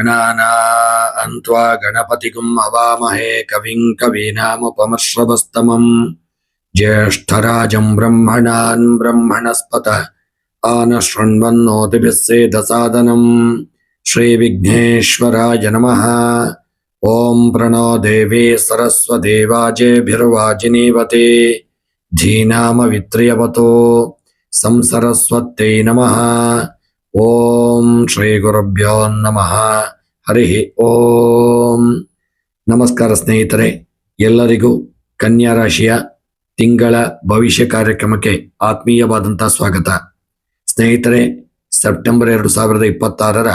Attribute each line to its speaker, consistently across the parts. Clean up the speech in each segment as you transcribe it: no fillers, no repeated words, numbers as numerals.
Speaker 1: गणानान्त्वा गणपतिगुं हवामहे कविं कवीनामुपमश्रवस्तमं ज्येष्ठराजं ब्रह्मणान् ब्रह्मणस्पत आनशृण्वन्नोतिभिः सेदसादनं श्रीविघ्नेश्वराय नमः। ओं प्रणो देवी सरस्वती वाजेभिर्वाजिनीवते धीनामवित्र्यवतो संसरस्वत्यै नमः। ಓಂ ಶ್ರೀ ಗುರುಭ್ಯೋ ನಮಃ. ಹರಿ ಓಂ. ನಮಸ್ಕಾರ ಸ್ನೇಹಿತರೆ, ಎಲ್ಲರಿಗೂ ಕನ್ಯಾ ರಾಶಿಯ ತಿಂಗಳ ಭವಿಷ್ಯ ಕಾರ್ಯಕ್ರಮಕ್ಕೆ ಆತ್ಮೀಯವಾದಂತಹ ಸ್ವಾಗತ. ಸ್ನೇಹಿತರೆ, ಸೆಪ್ಟೆಂಬರ್ 2026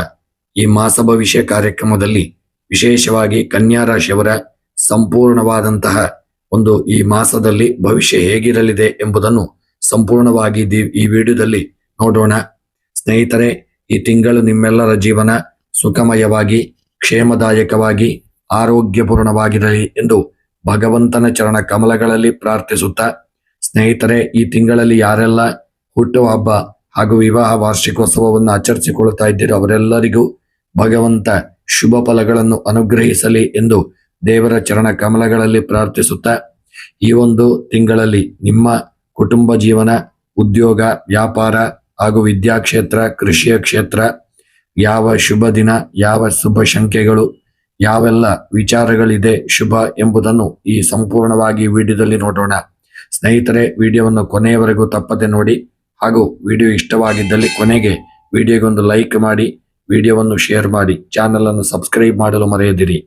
Speaker 1: ಈ ಮಾಸ ಭವಿಷ್ಯ ಕಾರ್ಯಕ್ರಮದಲ್ಲಿ ವಿಶೇಷವಾಗಿ ಕನ್ಯಾ ರಾಶಿಯವರ ಸಂಪೂರ್ಣವಾದಂತಹ ಈ ಮಾಸದಲ್ಲಿ ಭವಿಷ್ಯ ಹೇಗಿರಲಿದೆ ಎಂಬುದನ್ನು ಸಂಪೂರ್ಣವಾಗಿ ಈ ವಿಡಿಯೋದಲ್ಲಿ ನೋಡೋಣ. ಸ್ನೇಹಿತರೆ, ಈ ತಿಂಗಳು ನಿಮ್ಮೆಲ್ಲರ ಜೀವನ ಸುಖಮಯವಾಗಿ ಕ್ಷೇಮದಾಯಕವಾಗಿ ಆರೋಗ್ಯಪೂರ್ಣವಾಗಿರಲಿ ಎಂದು ಭಗವಂತನ ಚರಣ ಕಮಲಗಳಲ್ಲಿ ಪ್ರಾರ್ಥಿಸುತ್ತಾ, ಸ್ನೇಹಿತರೆ, ಈ ತಿಂಗಳಲ್ಲಿ ಯಾರೆಲ್ಲ ಹುಟ್ಟುಹಬ್ಬ ಹಾಗೂ ವಿವಾಹ ವಾರ್ಷಿಕೋತ್ಸವವನ್ನು ಆಚರಿಸಿಕೊಳ್ಳುತ್ತಾ ಇದ್ದೀರೋ ಅವರೆಲ್ಲರಿಗೂ ಭಗವಂತ ಶುಭ ಫಲಗಳನ್ನು ಅನುಗ್ರಹಿಸಲಿ ಎಂದು ದೇವರ ಚರಣ ಕಮಲಗಳಲ್ಲಿ ಪ್ರಾರ್ಥಿಸುತ್ತಾ, ಈ ತಿಂಗಳಲ್ಲಿ ನಿಮ್ಮ ಕುಟುಂಬ ಜೀವನ, ಉದ್ಯೋಗ, ವ್ಯಾಪಾರ ಹಾಗೂ ವಿದ್ಯಾಕ್ಷೇತ್ರ, ಕೃಷಿಯ ಕ್ಷೇತ್ರ, ಯಾವ ಶುಭ ದಿನ, ಯಾವ ಶುಭ ಸಂಖ್ಯೆಗಳು, ಯಾವೆಲ್ಲ ವಿಚಾರಗಳಿದೆ ಶುಭ ಎಂಬುದನ್ನು ಈ ಸಂಪೂರ್ಣವಾಗಿ ವಿಡಿಯೋದಲ್ಲಿ ನೋಡೋಣ. ಸ್ನೇಹಿತರೆ, ವಿಡಿಯೋವನ್ನು ಕೊನೆಯವರೆಗೂ ತಪ್ಪದೆ ನೋಡಿ ಹಾಗೂ ವಿಡಿಯೋ ಇಷ್ಟವಾಗಿದ್ದಲ್ಲಿ ಕೊನೆಗೆ ವಿಡಿಯೋಗೊಂದು ಲೈಕ್ ಮಾಡಿ, ವಿಡಿಯೋವನ್ನು ಶೇರ್ ಮಾಡಿ, ಚಾನಲ್ ಅನ್ನು ಸಬ್ಸ್ಕ್ರೈಬ್ ಮಾಡಲು ಮರೆಯದಿರಿ.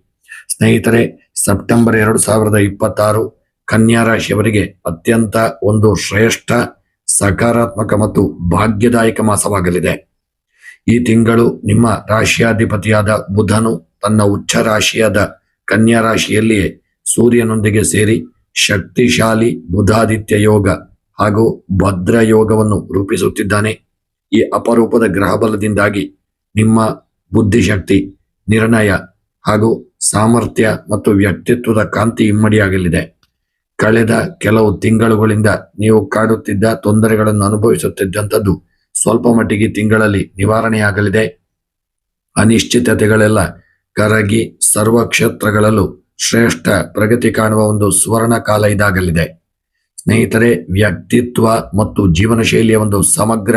Speaker 1: ಸ್ನೇಹಿತರೆ, ಸೆಪ್ಟೆಂಬರ್ 2026 ಕನ್ಯಾ ರಾಶಿಯವರಿಗೆ ಅತ್ಯಂತ ಶ್ರೇಷ್ಠ, ಸಕಾರಾತ್ಮಕ ಮತ್ತು ಭಾಗ್ಯದಾಯಕ ಮಾಸವಾಗಲಿದೆ. ಈ ತಿಂಗಳು ನಿಮ್ಮ ರಾಶಿಯಾಧಿಪತಿಯಾದ ಬುಧನು ತನ್ನ ಉಚ್ಚ ರಾಶಿಯಾದ ಕನ್ಯಾ ರಾಶಿಯಲ್ಲಿಯೇ ಸೂರ್ಯನೊಂದಿಗೆ ಸೇರಿ ಶಕ್ತಿಶಾಲಿ ಬುಧಾದಿತ್ಯ ಯೋಗ ಹಾಗೂ ಭದ್ರ ಯೋಗವನ್ನು ರೂಪಿಸುತ್ತಿದ್ದಾನೆ. ಈ ಅಪರೂಪದ ಗ್ರಹಬಲದಿಂದಾಗಿ ನಿಮ್ಮ ಬುದ್ಧಿಶಕ್ತಿ, ನಿರ್ಣಯ ಹಾಗೂ ಸಾಮರ್ಥ್ಯ ಮತ್ತು ವ್ಯಕ್ತಿತ್ವದ ಕಾಂತಿ ಇಮ್ಮಡಿಯಾಗಲಿದೆ. ಕಳೆದ ಕೆಲವು ತಿಂಗಳುಗಳಿಂದ ನೀವು ಕಾಡುತ್ತಿದ್ದ ತೊಂದರೆಗಳನ್ನು ಅನುಭವಿಸುತ್ತಿದ್ದಂಥದ್ದು ಸ್ವಲ್ಪ ಮಟ್ಟಿಗೆ ತಿಂಗಳಲ್ಲಿ ನಿವಾರಣೆಯಾಗಲಿದೆ. ಅನಿಶ್ಚಿತತೆಗಳೆಲ್ಲ ಕರಗಿ ಸರ್ವ ಕ್ಷೇತ್ರಗಳಲ್ಲೂ ಶ್ರೇಷ್ಠ ಪ್ರಗತಿ ಕಾಣುವ ಸುವರ್ಣ ಕಾಲ ಇದಾಗಲಿದೆ. ಸ್ನೇಹಿತರೆ, ವ್ಯಕ್ತಿತ್ವ ಮತ್ತು ಜೀವನ ಶೈಲಿಯ ಸಮಗ್ರ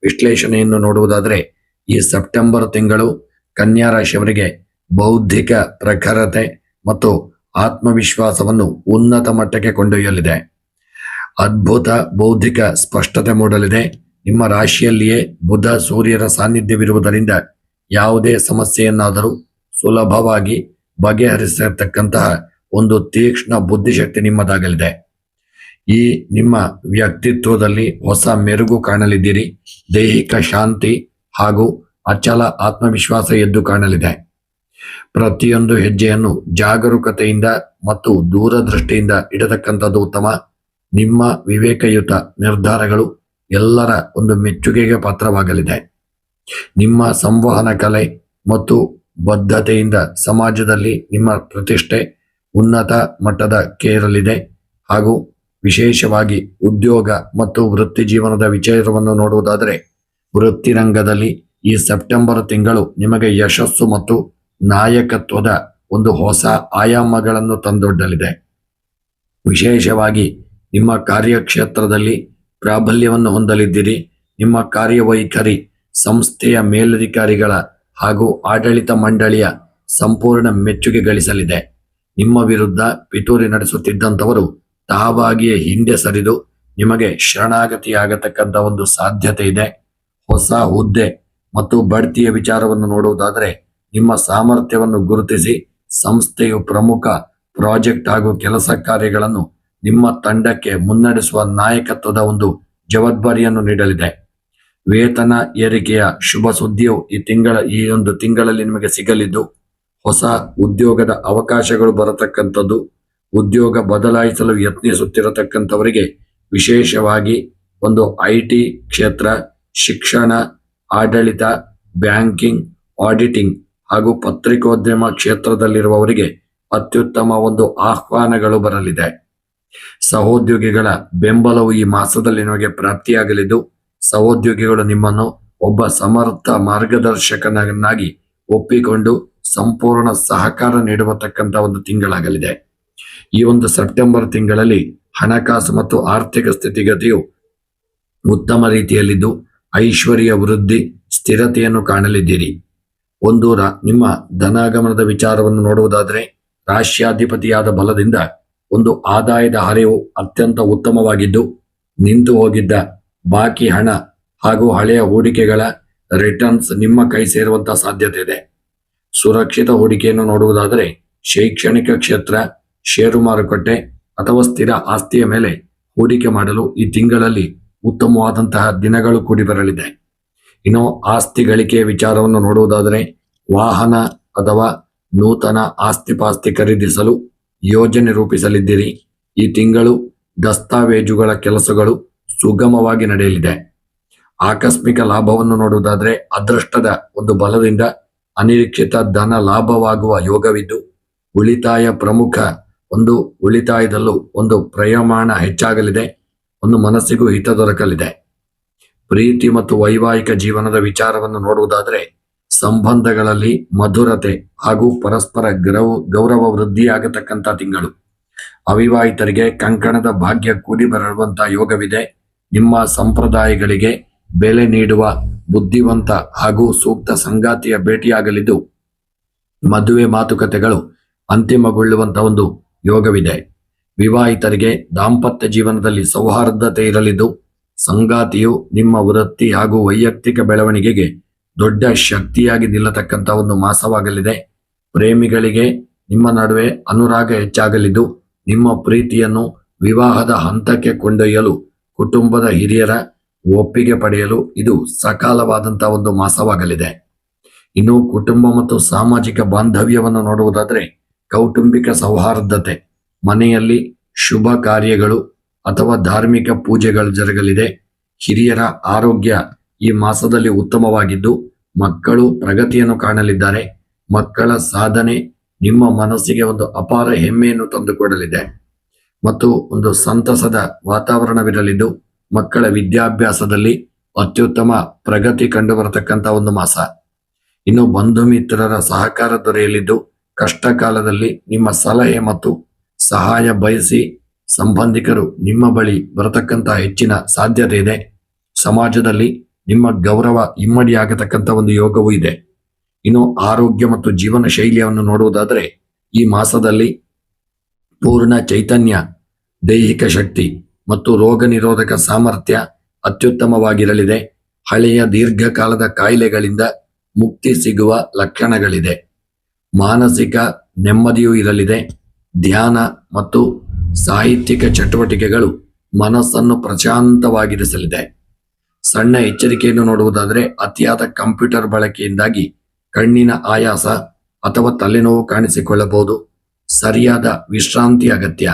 Speaker 1: ವಿಶ್ಲೇಷಣೆಯನ್ನು ನೋಡುವುದಾದರೆ ಈ ಸೆಪ್ಟೆಂಬರ್ ತಿಂಗಳು ಕನ್ಯಾ ರಾಶಿಯವರಿಗೆ ಬೌದ್ಧಿಕ ಪ್ರಖರತೆ ಮತ್ತು ಆತ್ಮವಿಶ್ವಾಸವನ್ನು ಉನ್ನತ ಮಟ್ಟಕ್ಕೆ ಕೊಂಡೊಯ್ಯಲಿದೆ. ಅದ್ಭುತ ಬೌದ್ಧಿಕ ಸ್ಪಷ್ಟತೆ ಮೂಡಲಿದೆ. ನಿಮ್ಮ ರಾಶಿಯಲ್ಲಿಯೇ ಬುಧ ಸೂರ್ಯರ ಸಾನ್ನಿಧ್ಯವಿರುವುದರಿಂದ ಯಾವುದೇ ಸಮಸ್ಯೆಯನ್ನಾದರೂ ಸುಲಭವಾಗಿ ಬಗೆಹರಿಸತಕ್ಕಂತಹ ತೀಕ್ಷ್ಣ ಬುದ್ಧಿಶಕ್ತಿ ನಿಮ್ಮದಾಗಲಿದೆ. ಈ ನಿಮ್ಮ ವ್ಯಕ್ತಿತ್ವದಲ್ಲಿ ಹೊಸ ಮೆರುಗು ಕಾಣಲಿದ್ದೀರಿ. ದೈಹಿಕ ಶಾಂತಿ ಹಾಗೂ ಅಚಲ ಆತ್ಮವಿಶ್ವಾಸ ಎದ್ದು ಕಾಣಲಿದೆ. ಪ್ರತಿಯೊಂದು ಹೆಜ್ಜೆಯನ್ನು ಜಾಗರೂಕತೆಯಿಂದ ಮತ್ತು ದೂರದೃಷ್ಟಿಯಿಂದ ಇಡತಕ್ಕಂಥದ್ದು ಉತ್ತಮ. ನಿಮ್ಮ ವಿವೇಕಯುತ ನಿರ್ಧಾರಗಳು ಎಲ್ಲರ ಮೆಚ್ಚುಗೆಗೆ ಪಾತ್ರವಾಗಲಿದೆ. ನಿಮ್ಮ ಸಂವಹನ ಕಲೆ ಮತ್ತು ಬದ್ಧತೆಯಿಂದ ಸಮಾಜದಲ್ಲಿ ನಿಮ್ಮ ಪ್ರತಿಷ್ಠೆ ಉನ್ನತ ಮಟ್ಟದಕ್ಕೇರಲಿದೆ. ಹಾಗೂ ವಿಶೇಷವಾಗಿ ಉದ್ಯೋಗ ಮತ್ತು ವೃತ್ತಿ ಜೀವನದ ವಿಚಾರವನ್ನು ನೋಡುವುದಾದರೆ ವೃತ್ತಿರಂಗದಲ್ಲಿ ಈ ಸೆಪ್ಟೆಂಬರ್ ತಿಂಗಳು ನಿಮಗೆ ಯಶಸ್ಸು ಮತ್ತು ನಾಯಕತ್ವದ ಹೊಸ ಆಯಾಮಗಳನ್ನು ತಂದೊಡ್ಡಲಿದೆ. ವಿಶೇಷವಾಗಿ ನಿಮ್ಮ ಕಾರ್ಯಕ್ಷೇತ್ರದಲ್ಲಿ ಪ್ರಾಬಲ್ಯವನ್ನು ಹೊಂದಲಿದ್ದೀರಿ. ನಿಮ್ಮ ಕಾರ್ಯವೈಖರಿ ಸಂಸ್ಥೆಯ ಮೇಲಧಿಕಾರಿಗಳ ಹಾಗೂ ಆಡಳಿತ ಮಂಡಳಿಯ ಸಂಪೂರ್ಣ ಮೆಚ್ಚುಗೆ ಗಳಿಸಲಿದೆ. ನಿಮ್ಮ ವಿರುದ್ಧ ಪಿತೂರಿ ನಡೆಸುತ್ತಿದ್ದಂಥವರು ತಾವಾಗಿಯೇ ಹಿಂದೆ ಸರಿದು ನಿಮಗೆ ಶರಣಾಗತಿಯಾಗತಕ್ಕಂಥ ಸಾಧ್ಯತೆ ಇದೆ. ಹೊಸ ಹುದ್ದೆ ಮತ್ತು ಬಡ್ತಿಯ ವಿಚಾರವನ್ನು ನೋಡುವುದಾದರೆ ನಿಮ್ಮ ಸಾಮರ್ಥ್ಯವನ್ನು ಗುರುತಿಸಿ ಸಂಸ್ಥೆಯು ಪ್ರಮುಖ ಪ್ರಾಜೆಕ್ಟ್ ಹಾಗೂ ಕೆಲಸ ಕಾರ್ಯಗಳನ್ನು ನಿಮ್ಮ ತಂಡಕ್ಕೆ ಮುನ್ನಡೆಸುವ ನಾಯಕತ್ವದ ಜವಾಬ್ದಾರಿಯನ್ನು ನೀಡಲಿದೆ. ವೇತನ ಏರಿಕೆಯ ಶುಭ ಸುದ್ದಿಯು ಈ ತಿಂಗಳಲ್ಲಿ ನಿಮಗೆ ಸಿಗಲಿದ್ದು ಹೊಸ ಉದ್ಯೋಗದ ಅವಕಾಶಗಳು ಬರತಕ್ಕಂಥದ್ದು. ಉದ್ಯೋಗ ಬದಲಾಯಿಸಲು ಯತ್ನಿಸುತ್ತಿರತಕ್ಕಂಥವರಿಗೆ ವಿಶೇಷವಾಗಿ IT ಕ್ಷೇತ್ರ, ಶಿಕ್ಷಣ, ಆಡಳಿತ, ಬ್ಯಾಂಕಿಂಗ್, ಆಡಿಟಿಂಗ್ ಹಾಗೂ ಪತ್ರಿಕೋದ್ಯಮ ಕ್ಷೇತ್ರದಲ್ಲಿರುವವರಿಗೆ ಅತ್ಯುತ್ತಮ ಆಹ್ವಾನಗಳು ಬರಲಿದೆ. ಸಹೋದ್ಯೋಗಿಗಳ ಬೆಂಬಲವು ಈ ಮಾಸದಲ್ಲಿ ನಿಮಗೆ ಪ್ರಾಪ್ತಿಯಾಗಲಿದ್ದು ಸಹೋದ್ಯೋಗಿಗಳು ನಿಮ್ಮನ್ನು ಒಬ್ಬ ಸಮರ್ಥ ಮಾರ್ಗದರ್ಶಕನಾಗಿ ಒಪ್ಪಿಕೊಂಡು ಸಂಪೂರ್ಣ ಸಹಕಾರ ನೀಡುವತಕ್ಕಂತ ಒಂದು ತಿಂಗಳಾಗಲಿದೆ. ಈ ಒಂದು ಸೆಪ್ಟೆಂಬರ್ ತಿಂಗಳಲ್ಲಿ ಹಣಕಾಸು ಮತ್ತು ಆರ್ಥಿಕ ಸ್ಥಿತಿಗತಿಯು ಉತ್ತಮ ರೀತಿಯಲ್ಲಿದ್ದು ಐಶ್ವರ್ಯ ವೃದ್ಧಿ ಸ್ಥಿರತೆಯನ್ನು ಕಾಣಲಿದ್ದೀರಿ. ನಿಮ್ಮ ಧನಾಗಮನದ ವಿಚಾರವನ್ನು ನೋಡುವುದಾದರೆ ರಾಶ್ಯಾಧಿಪತಿಯಾದ ಬಲದಿಂದ ಒಂದು ಆದಾಯದ ಹರಿವು ಅತ್ಯಂತ ಉತ್ತಮವಾಗಿದ್ದು ನಿಂತು ಹೋಗಿದ್ದ ಬಾಕಿ ಹಣ ಹಾಗೂ ಹಳೆಯ ಹೂಡಿಕೆಗಳ ರಿಟರ್ನ್ಸ್ ನಿಮ್ಮ ಕೈ ಸೇರುವಂತಹ ಸಾಧ್ಯತೆ ಇದೆ. ಸುರಕ್ಷಿತ ಹೂಡಿಕೆಯನ್ನು ನೋಡುವುದಾದರೆ ಶೈಕ್ಷಣಿಕ ಕ್ಷೇತ್ರ, ಷೇರು ಮಾರುಕಟ್ಟೆ ಅಥವಾ ಸ್ಥಿರ ಆಸ್ತಿಯ ಮೇಲೆ ಹೂಡಿಕೆ ಮಾಡಲು ಈ ತಿಂಗಳಲ್ಲಿ ಉತ್ತಮವಾದಂತಹ ದಿನಗಳು ಕೂಡಿ ಬರಲಿದೆ. ಇನ್ನು ಆಸ್ತಿ ಗಳಿಕೆಯ ವಿಚಾರವನ್ನು ನೋಡುವುದಾದರೆ ವಾಹನ ಅಥವಾ ನೂತನ ಆಸ್ತಿಪಾಸ್ತಿ ಖರೀದಿಸಲು ಯೋಜನೆ ರೂಪಿಸಲಿದ್ದೀರಿ. ಈ ತಿಂಗಳು ದಸ್ತಾವೇಜುಗಳ ಕೆಲಸಗಳು ಸುಗಮವಾಗಿ ನಡೆಯಲಿದೆ. ಆಕಸ್ಮಿಕ ಲಾಭವನ್ನು ನೋಡುವುದಾದರೆ ಅದೃಷ್ಟದ ಒಂದು ಬಲದಿಂದ ಅನಿರೀಕ್ಷಿತ ಧನ ಲಾಭವಾಗುವ ಯೋಗವಿದ್ದು ಉಳಿತಾಯದಲ್ಲೂ ಒಂದು ಪ್ರಯಾಣ ಹೆಚ್ಚಾಗಲಿದೆ. ಒಂದು ಮನಸ್ಸಿಗೂ ಹಿತ ದೊರಕಲಿದೆ. ಪ್ರೀತಿ ಮತ್ತು ವೈವಾಹಿಕ ಜೀವನದ ವಿಚಾರವನ್ನು ನೋಡುವುದಾದರೆ ಸಂಬಂಧಗಳಲ್ಲಿ ಮಧುರತೆ ಹಾಗೂ ಪರಸ್ಪರ ಗೌರವ ವೃದ್ಧಿಯಾಗತಕ್ಕಂಥ ತಿಂಗಳು. ಅವಿವಾಹಿತರಿಗೆ ಕಂಕಣದ ಭಾಗ್ಯ ಕೂಡಿ ಬರುವಂತಹ ಯೋಗವಿದೆ. ನಿಮ್ಮ ಸಂಪ್ರದಾಯಗಳಿಗೆ ಬೆಲೆ ನೀಡುವ ಬುದ್ಧಿವಂತ ಹಾಗೂ ಸೂಕ್ತ ಸಂಗಾತಿಯ ಭೇಟಿಯಾಗಲಿದ್ದು ಮದುವೆ ಮಾತುಕತೆಗಳು ಅಂತಿಮಗೊಳ್ಳುವಂತಹ ಒಂದು ಯೋಗವಿದೆ. ವಿವಾಹಿತರಿಗೆ ದಾಂಪತ್ಯ ಜೀವನದಲ್ಲಿ ಸೌಹಾರ್ದತೆ ಇರಲಿದ್ದು ಸಂಗಾತಿಯು ನಿಮ್ಮ ವೃತ್ತಿ ಹಾಗೂ ವೈಯಕ್ತಿಕ ಬೆಳವಣಿಗೆಗೆ ದೊಡ್ಡ ಶಕ್ತಿಯಾಗಿ ನಿಲ್ಲತಕ್ಕಂಥ ಒಂದು ಮಾಸವಾಗಲಿದೆ. ಪ್ರೇಮಿಗಳಿಗೆ ನಿಮ್ಮ ನಡುವೆ ಅನುರಾಗ ಹೆಚ್ಚಾಗಲಿದ್ದು ನಿಮ್ಮ ಪ್ರೀತಿಯನ್ನು ವಿವಾಹದ ಹಂತಕ್ಕೆ ಕೊಂಡೊಯ್ಯಲು ಕುಟುಂಬದ ಹಿರಿಯರ ಒಪ್ಪಿಗೆ ಪಡೆಯಲು ಇದು ಸಕಾಲವಾದಂತಹ ಒಂದು ಮಾಸವಾಗಲಿದೆ. ಇನ್ನು ಕುಟುಂಬ ಮತ್ತು ಸಾಮಾಜಿಕ ಬಾಂಧವ್ಯವನ್ನು ನೋಡುವುದಾದರೆ ಕೌಟುಂಬಿಕ ಸೌಹಾರ್ದತೆ, ಮನೆಯಲ್ಲಿ ಶುಭ ಕಾರ್ಯಗಳು ಅಥವಾ ಧಾರ್ಮಿಕ ಪೂಜೆಗಳು ಜರುಗಲಿದೆ. ಹಿರಿಯರ ಆರೋಗ್ಯ ಈ ಮಾಸದಲ್ಲಿ ಉತ್ತಮವಾಗಿದ್ದು ಮಕ್ಕಳು ಪ್ರಗತಿಯನ್ನು ಕಾಣಲಿದ್ದಾರೆ. ಮಕ್ಕಳ ಸಾಧನೆ ನಿಮ್ಮ ಮನಸ್ಸಿಗೆ ಒಂದು ಅಪಾರ ಹೆಮ್ಮೆಯನ್ನು ತಂದುಕೊಡಲಿದೆ ಮತ್ತು ಒಂದು ಸಂತಸದ ವಾತಾವರಣವಿರಲಿದ್ದು ಮಕ್ಕಳ ವಿದ್ಯಾಭ್ಯಾಸದಲ್ಲಿ ಅತ್ಯುತ್ತಮ ಪ್ರಗತಿ ಕಂಡುಬರತಕ್ಕಂಥ ಒಂದು ಮಾಸ. ಇನ್ನು ಬಂಧು ಮಿತ್ರರ ಸಹಕಾರ ದೊರೆಯಲಿದ್ದು ಕಷ್ಟ ಕಾಲದಲ್ಲಿ ನಿಮ್ಮ ಸಲಹೆ ಮತ್ತು ಸಹಾಯ ಬಯಸಿ ಸಂಬಂಧಿಕರು ನಿಮ್ಮ ಬಳಿ ಬರತಕ್ಕಂಥ ಹೆಚ್ಚಿನ ಸಾಧ್ಯತೆ ಇದೆ. ಸಮಾಜದಲ್ಲಿ ನಿಮ್ಮ ಗೌರವ ಇಮ್ಮಡಿಯಾಗತಕ್ಕಂಥ ಒಂದು ಯೋಗವೂ ಇದೆ. ಇನ್ನು ಆರೋಗ್ಯ ಮತ್ತು ಜೀವನ ಶೈಲಿಯನ್ನು ನೋಡುವುದಾದರೆ ಈ ಮಾಸದಲ್ಲಿ ಪೂರ್ಣ ಚೈತನ್ಯ, ದೈಹಿಕ ಶಕ್ತಿ ಮತ್ತು ರೋಗ ನಿರೋಧಕ ಸಾಮರ್ಥ್ಯ ಅತ್ಯುತ್ತಮವಾಗಿರಲಿದೆ. ಹಳೆಯ ದೀರ್ಘಕಾಲದ ಕಾಯಿಲೆಗಳಿಂದ ಮುಕ್ತಿ ಸಿಗುವ ಲಕ್ಷಣಗಳಿದೆ. ಮಾನಸಿಕ ನೆಮ್ಮದಿಯೂ ಇರಲಿದೆ. ಧ್ಯಾನ ಮತ್ತು ಸಾಹಿತ್ಯಿಕ ಚಟುವಟಿಕೆಗಳು ಮನಸ್ಸನ್ನು ಪ್ರಶಾಂತವಾಗಿರಿಸಲಿದೆ. ಸಣ್ಣ ಎಚ್ಚರಿಕೆಯನ್ನು ನೋಡುವುದಾದರೆ ಅತಿಯಾದ ಕಂಪ್ಯೂಟರ್ ಬಳಕೆಯಿಂದಾಗಿ ಕಣ್ಣಿನ ಆಯಾಸ ಅಥವಾ ತಲೆನೋವು ಕಾಣಿಸಿಕೊಳ್ಳಬಹುದು. ಸರಿಯಾದ ವಿಶ್ರಾಂತಿ ಅಗತ್ಯ.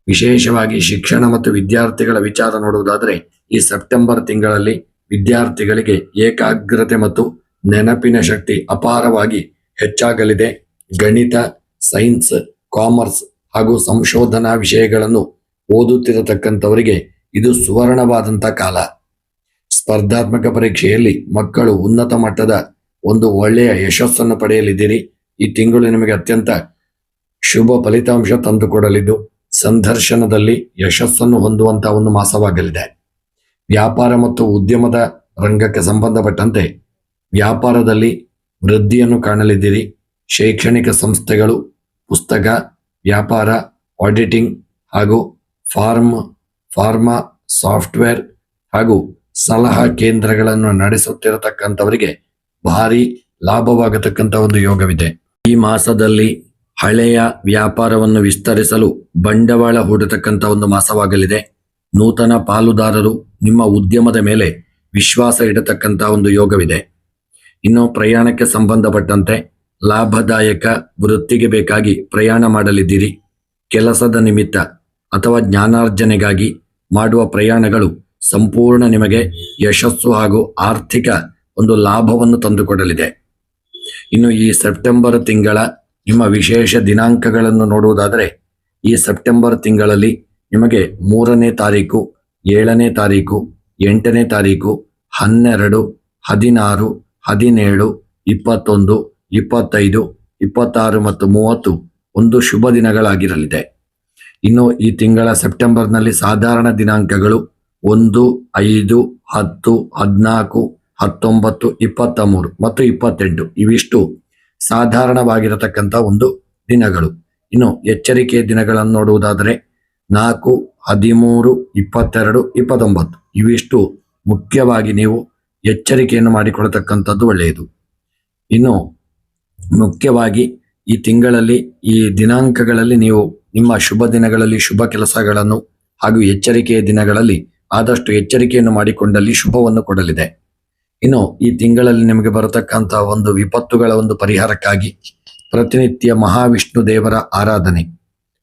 Speaker 1: ವಿಶೇಷವಾಗಿ ಶಿಕ್ಷಣ ಮತ್ತು ವಿದ್ಯಾರ್ಥಿಗಳ ವಿಚಾರ ನೋಡುವುದಾದರೆ ಈ ಸೆಪ್ಟೆಂಬರ್ ತಿಂಗಳಲ್ಲಿ ವಿದ್ಯಾರ್ಥಿಗಳಿಗೆ ಏಕಾಗ್ರತೆ ಮತ್ತು ನೆನಪಿನ ಶಕ್ತಿ ಅಪಾರವಾಗಿ ಹೆಚ್ಚಾಗಲಿದೆ. ಗಣಿತ, ಸೈನ್ಸ್, ಕಾಮರ್ಸ್ ಹಾಗೂ ಸಂಶೋಧನಾ ವಿಷಯಗಳನ್ನು ಓದುತ್ತಿರತಕ್ಕಂಥವರಿಗೆ ಇದು ಸುವರ್ಣವಾದಂಥ ಕಾಲ. ಸ್ಪರ್ಧಾತ್ಮಕ ಪರೀಕ್ಷೆಯಲ್ಲಿ ಮಕ್ಕಳು ಉನ್ನತ ಮಟ್ಟದ ಒಂದು ಒಳ್ಳೆಯ ಯಶಸ್ಸನ್ನು ಪಡೆಯಲಿದ್ದೀರಿ. ಈ ತಿಂಗಳು ನಿಮಗೆ ಅತ್ಯಂತ ಶುಭ ಫಲಿತಾಂಶ ತಂದುಕೊಡಲಿದ್ದು ಸಂದರ್ಶನದಲ್ಲಿ ಯಶಸ್ಸನ್ನು ಹೊಂದುವಂತಹ ಒಂದು ಮಾಸವಾಗಲಿದೆ. ವ್ಯಾಪಾರ ಮತ್ತು ಉದ್ಯಮದ ರಂಗಕ್ಕೆ ಸಂಬಂಧಪಟ್ಟಂತೆ ವ್ಯಾಪಾರದಲ್ಲಿ ವೃದ್ಧಿಯನ್ನು ಕಾಣಲಿದ್ದೀರಿ. ಶೈಕ್ಷಣಿಕ ಸಂಸ್ಥೆಗಳು, ಪುಸ್ತಕ ವ್ಯಾಪಾರ, ಆಡಿಟಿಂಗ್ ಹಾಗೂ ಫಾರ್ಮಾ ಸಾಫ್ಟ್ವೇರ್ ಹಾಗೂ ಸಲಹಾ ಕೇಂದ್ರಗಳನ್ನು ನಡೆಸುತ್ತಿರತಕ್ಕಂಥವರಿಗೆ ಭಾರಿ ಲಾಭವಾಗತಕ್ಕಂಥ ಒಂದು ಯೋಗವಿದೆ. ಈ ಮಾಸದಲ್ಲಿ ಹಳೆಯ ವ್ಯಾಪಾರವನ್ನು ವಿಸ್ತರಿಸಲು ಬಂಡವಾಳ ಹೂಡತಕ್ಕಂಥ ಒಂದು ಮಾಸವಾಗಲಿದೆ. ನೂತನ ಪಾಲುದಾರರು ನಿಮ್ಮ ಉದ್ಯಮದ ಮೇಲೆ ವಿಶ್ವಾಸ ಇಡತಕ್ಕಂಥ ಒಂದು ಯೋಗವಿದೆ. ಇನ್ನು ಪ್ರಯಾಣಕ್ಕೆ ಸಂಬಂಧಪಟ್ಟಂತೆ ಲಾಭದಾಯಕ ವೃತ್ತಿಗೆ ಬೇಕಾಗಿ ಪ್ರಯಾಣ ಮಾಡಲಿದ್ದೀರಿ. ಕೆಲಸದ ನಿಮಿತ್ತ ಅಥವಾ ಜ್ಞಾನಾರ್ಜನೆಗಾಗಿ ಮಾಡುವ ಪ್ರಯಾಣಗಳು ಸಂಪೂರ್ಣ ನಿಮಗೆ ಯಶಸ್ಸು ಹಾಗೂ ಆರ್ಥಿಕ ಒಂದು ಲಾಭವನ್ನು ತಂದುಕೊಡಲಿದೆ. ಇನ್ನು ಈ ಸೆಪ್ಟೆಂಬರ್ ತಿಂಗಳ ನಿಮ್ಮ ವಿಶೇಷ ದಿನಾಂಕಗಳನ್ನು ನೋಡುವುದಾದರೆ ಈ ಸೆಪ್ಟೆಂಬರ್ ತಿಂಗಳಲ್ಲಿ ನಿಮಗೆ 3ನೇ ತಾರೀಕು, 7ನೇ ತಾರೀಕು, 8ನೇ ತಾರೀಕು, 12, 16, 17, 21, 25, 26 ಮತ್ತು 30 ಒಂದು ಶುಭ ದಿನಗಳಾಗಿರಲಿದೆ. ಇನ್ನು ಈ ತಿಂಗಳ ಸೆಪ್ಟೆಂಬರ್ನಲ್ಲಿ ಸಾಧಾರಣ ದಿನಾಂಕಗಳು 1, 5, 10, 14, 19, 23 ಮತ್ತು 28 ಇವಿಷ್ಟು ಸಾಧಾರಣವಾಗಿರತಕ್ಕಂಥ ಒಂದು ದಿನಗಳು. ಇನ್ನು ಎಚ್ಚರಿಕೆಯ ದಿನಗಳನ್ನು ನೋಡುವುದಾದರೆ 4, 13, 22, 29 ಇವಿಷ್ಟು ಮುಖ್ಯವಾಗಿ ನೀವು ಎಚ್ಚರಿಕೆಯನ್ನು ಮಾಡಿಕೊಳ್ಳತಕ್ಕಂಥದ್ದು ಒಳ್ಳೆಯದು. ಇನ್ನು ಮುಖ್ಯವಾಗಿ ಈ ತಿಂಗಳಲ್ಲಿ ಈ ದಿನಾಂಕಗಳಲ್ಲಿ ನೀವು ನಿಮ್ಮ ಶುಭ ದಿನಗಳಲ್ಲಿ ಶುಭ ಕೆಲಸಗಳನ್ನು ಹಾಗೂ ಎಚ್ಚರಿಕೆಯ ದಿನಗಳಲ್ಲಿ ಆದಷ್ಟು ಎಚ್ಚರಿಕೆಯನ್ನು ಮಾಡಿಕೊಂಡಲ್ಲಿ ಶುಭವನ್ನು ಕೊಡಲಿದೆ. ಇನ್ನು ಈ ತಿಂಗಳಲ್ಲಿ ನಿಮಗೆ ಬರತಕ್ಕಂಥ ಒಂದು ವಿಪತ್ತುಗಳ ಒಂದು ಪರಿಹಾರಕ್ಕಾಗಿ ಪ್ರತಿನಿತ್ಯ ಮಹಾವಿಷ್ಣು ದೇವರ ಆರಾಧನೆ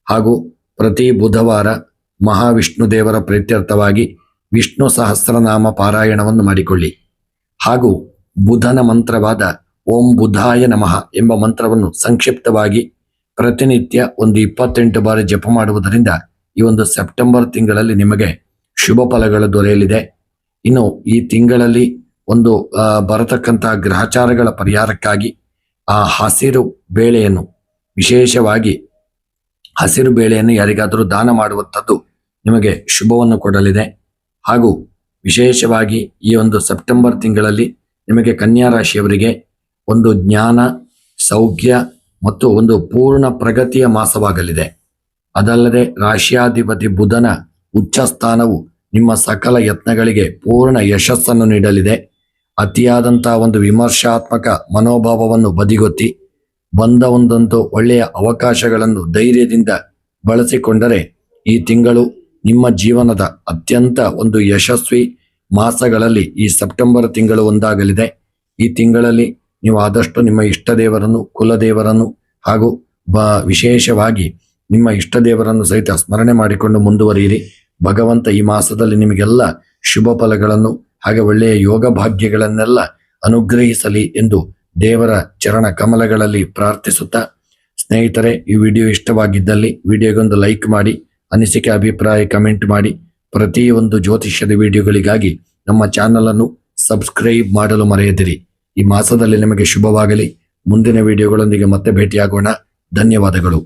Speaker 1: ಹಾಗೂ ಪ್ರತಿ ಬುಧವಾರ ಮಹಾವಿಷ್ಣು ದೇವರ ಪ್ರೀತ್ಯರ್ಥವಾಗಿ ವಿಷ್ಣು ಸಹಸ್ರನಾಮ ಪಾರಾಯಣವನ್ನು ಮಾಡಿಕೊಳ್ಳಿ. ಹಾಗೂ ಬುಧನ ಮಂತ್ರವಾದ ಓಂ ಬುಧಾಯ ನಮಃ ಎಂಬ ಮಂತ್ರವನ್ನು ಸಂಕ್ಷಿಪ್ತವಾಗಿ ಪ್ರತಿನಿತ್ಯ ಒಂದು 28 ಬಾರಿ ಜಪ ಮಾಡುವುದರಿಂದ ಈ ಒಂದು ಸೆಪ್ಟೆಂಬರ್ ತಿಂಗಳಲ್ಲಿ ನಿಮಗೆ ಶುಭ ಫಲಗಳು ದೊರೆಯಲಿದೆ. ಇನ್ನು ಈ ತಿಂಗಳಲ್ಲಿ ಒಂದು ಬರತಕ್ಕಂತಹ ಗ್ರಹಚಾರಗಳ ಪರಿಹಾರಕ್ಕಾಗಿ ಆ ಹಸಿರು ಬೇಳೆಯನ್ನು ವಿಶೇಷವಾಗಿ ಹಸಿರು ಬೇಳೆಯನ್ನು ಯಾರಿಗಾದರೂ ದಾನ ಮಾಡುವಂಥದ್ದು ನಿಮಗೆ ಶುಭವನ್ನು ಕೊಡಲಿದೆ. ಹಾಗೂ ವಿಶೇಷವಾಗಿ ಈ ಒಂದು ಸೆಪ್ಟೆಂಬರ್ ತಿಂಗಳಲ್ಲಿ ನಿಮಗೆ ಕನ್ಯಾ ರಾಶಿಯವರಿಗೆ ಒಂದು ಜ್ಞಾನ, ಸೌಖ್ಯ ಮತ್ತು ಒಂದು ಪೂರ್ಣ ಪ್ರಗತಿಯ ಮಾಸವಾಗಲಿದೆ. ಅದಲ್ಲದೆ ರಾಶಿಯಾಧಿಪತಿ ಬುಧನ ಉಚ್ಚ ಸ್ಥಾನವು ನಿಮ್ಮ ಸಕಲ ಯತ್ನಗಳಿಗೆ ಪೂರ್ಣ ಯಶಸ್ಸನ್ನು ನೀಡಲಿದೆ. ಅತಿಯಾದಂತಹ ಒಂದು ವಿಮರ್ಶಾತ್ಮಕ ಮನೋಭಾವವನ್ನು ಬದಿಗೊತ್ತಿ ಬಂದ ಒಂದೊಂದು ಒಳ್ಳೆಯ ಅವಕಾಶಗಳನ್ನು ಧೈರ್ಯದಿಂದ ಬಳಸಿಕೊಂಡರೆ ಈ ತಿಂಗಳು ನಿಮ್ಮ ಜೀವನದ ಅತ್ಯಂತ ಒಂದು ಯಶಸ್ವಿ ಮಾಸಗಳಲ್ಲಿ ಈ ಸೆಪ್ಟೆಂಬರ್ ತಿಂಗಳು ಒಂದಾಗಲಿದೆ. ಈ ತಿಂಗಳಲ್ಲಿ ನೀವು ಆದಷ್ಟು ನಿಮ್ಮ ಇಷ್ಟ ದೇವರನ್ನು, ಕುಲದೇವರನ್ನು ಹಾಗೂ ವಿಶೇಷವಾಗಿ ನಿಮ್ಮ ಇಷ್ಟ ದೇವರನ್ನು ಸಹಿತ ಸ್ಮರಣೆ ಮಾಡಿಕೊಂಡು ಮುಂದುವರಿಯಿರಿ. ಭಗವಂತ ಈ ಮಾಸದಲ್ಲಿ ನಿಮಗೆಲ್ಲ ಶುಭ ಫಲಗಳನ್ನು ಹಾಗೆ ಒಳ್ಳೆಯ ಯೋಗ ಭಾಗ್ಯಗಳನ್ನೆಲ್ಲ ಅನುಗ್ರಹಿಸಲಿ ಎಂದು ದೇವರ ಚರಣ ಕಮಲಗಳಲ್ಲಿ ಪ್ರಾರ್ಥಿಸುತ್ತಾ, ಸ್ನೇಹಿತರೆ, ಈ ವಿಡಿಯೋ ಇಷ್ಟವಾಗಿದ್ದಲ್ಲಿ ವಿಡಿಯೋಗೊಂದು ಲೈಕ್ ಮಾಡಿ, ಅನಿಸಿಕೆ ಅಭಿಪ್ರಾಯ ಕಮೆಂಟ್ ಮಾಡಿ. ಪ್ರತಿಯೊಂದು ಜ್ಯೋತಿಷ್ಯದ ವಿಡಿಯೋಗಳಿಗಾಗಿ ನಮ್ಮ ಚಾನಲ್ ಅನ್ನು ಸಬ್ಸ್ಕ್ರೈಬ್ ಮಾಡಲು ಮರೆಯದಿರಿ. ಈ ಮಾಸದಲ್ಲಿ ನಿಮಗೆ ಶುಭವಾಗಲಿ. ಮುಂದಿನ ವಿಡಿಯೋಗಳೊಂದಿಗೆ ಮತ್ತೆ ಭೇಟಿಯಾಗೋಣ. ಧನ್ಯವಾದಗಳು.